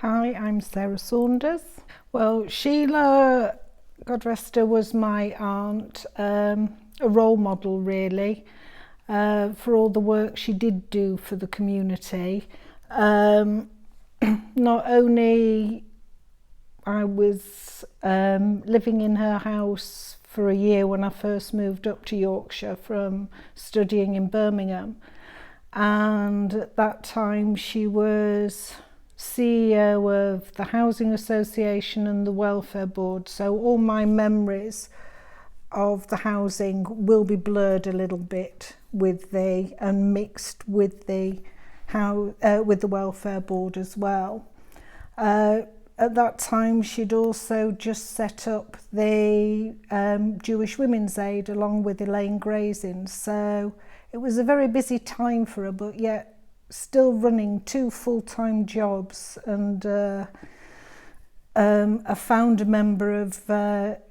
Hi, I'm Sarah Saunders. Well, Sheila, God rest her, was my aunt, a role model really, for all the work she did do for the community. Not only I was living in her house for a year when I first moved up to Yorkshire from studying in Birmingham, and at that time she was CEO of the Housing Association and the Welfare Board, so all my memories of the housing will be blurred a little bit with and mixed with the Welfare Board as well. At that time she'd also just set up the Jewish Women's Aid along with Elaine Grazing, so it was a very busy time for her, but yet still running 2 full-time jobs and a founder member of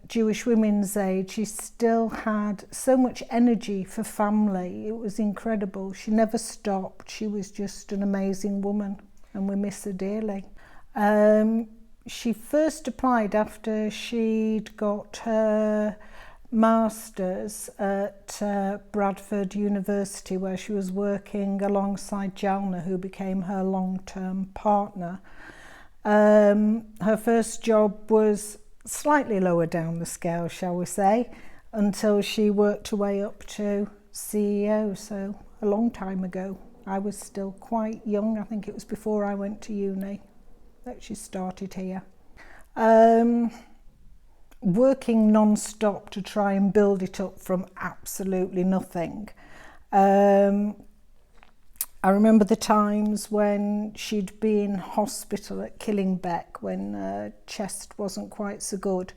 Jewish Women's Aid. She still had so much energy for family. It was incredible. She never stopped. She was just an amazing woman and we miss her dearly. She first applied after she'd got her Masters at Bradford University, where she was working alongside Jalna, who became her long-term partner. Her first job was slightly lower down the scale, shall we say, until she worked her way up to CEO, so a long time ago. I was still quite young. I think it was before I went to uni that she started here. Working non-stop to try and build it up from absolutely nothing. I remember the times when she'd been in hospital at Killingbeck when her chest wasn't quite so good,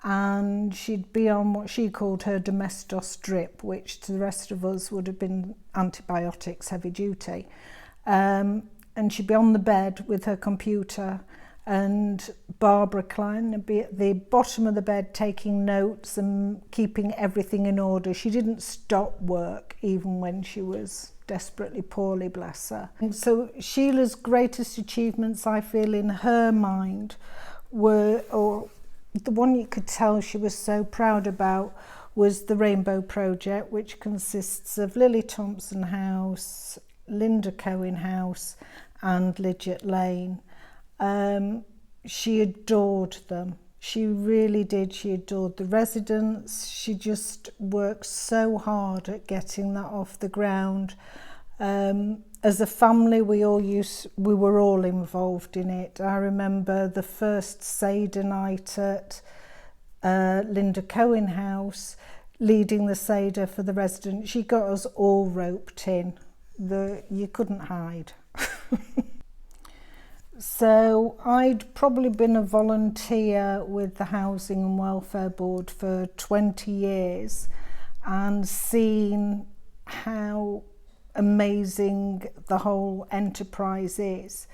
and she'd be on what she called her domestos drip, which to the rest of us would have been antibiotics, heavy duty. And she'd be on the bed with her computer, and Barbara Klein would be at the bottom of the bed taking notes and keeping everything in order. She didn't stop work even when she was desperately poorly, bless her. And so Sheila's greatest achievements, I feel, in her mind were, or the one you could tell she was so proud about, was the Rainbow Project, which consists of Lily Thompson House, Linda Cohen House and Lidget Lane. She adored them. She really did. She adored the residents. She just worked so hard at getting that off the ground. As a family, we were all involved in it. I remember the first Seder night at Linda Cohen House, leading the Seder for the residents. She got us all roped in. You couldn't hide. So I'd probably been a volunteer with the Housing and Welfare Board for 20 years and seen how amazing the whole enterprise is.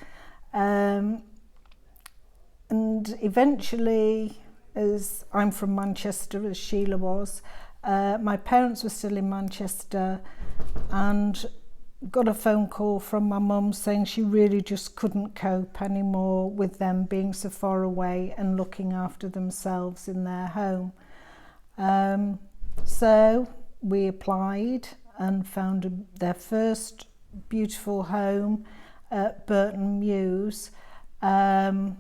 And eventually, as I'm from Manchester, as Sheila was, my parents were still in Manchester, and got a phone call from my mum saying she really just couldn't cope anymore with them being so far away and looking after themselves in their home. So we applied and found their first beautiful home at Burton Mews, and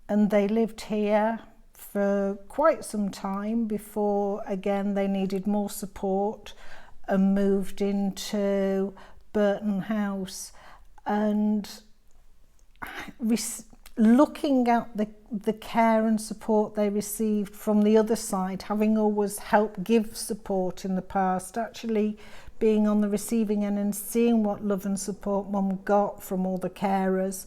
they lived here for quite some time before again they needed more support and moved into Burton House. And looking at the care and support they received from the other side, having always helped give support in the past, actually being on the receiving end and seeing what love and support Mum got from all the carers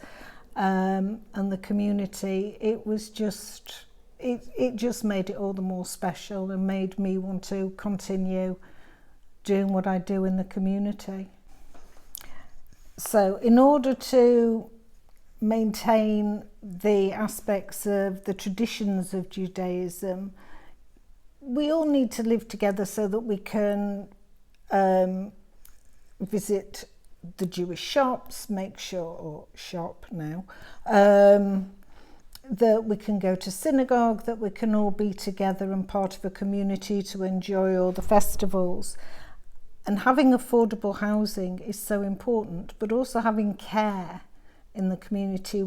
and the community, it was just, it just made it all the more special and made me want to continue doing what I do in the community. So in order to maintain the aspects of the traditions of Judaism, we all need to live together so that we can visit the Jewish shops, make sure, or shop now, that we can go to synagogue, that we can all be together and part of a community to enjoy all the festivals. And having affordable housing is so important, but also having care in the community.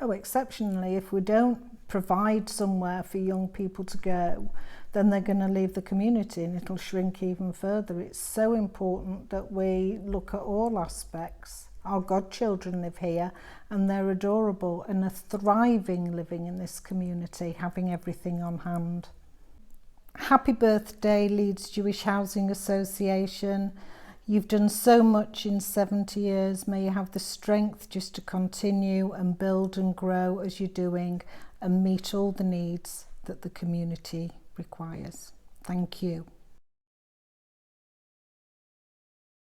Oh, exceptionally, if we don't provide somewhere for young people to go, then they're going to leave the community and it'll shrink even further. It's so important that we look at all aspects. Our godchildren live here and they're adorable and are thriving living in this community, having everything on hand. Happy birthday, Leeds Jewish Housing Association. You've done so much in 70 years. May you have the strength just to continue and build and grow as you're doing and meet all the needs that the community requires. Thank you.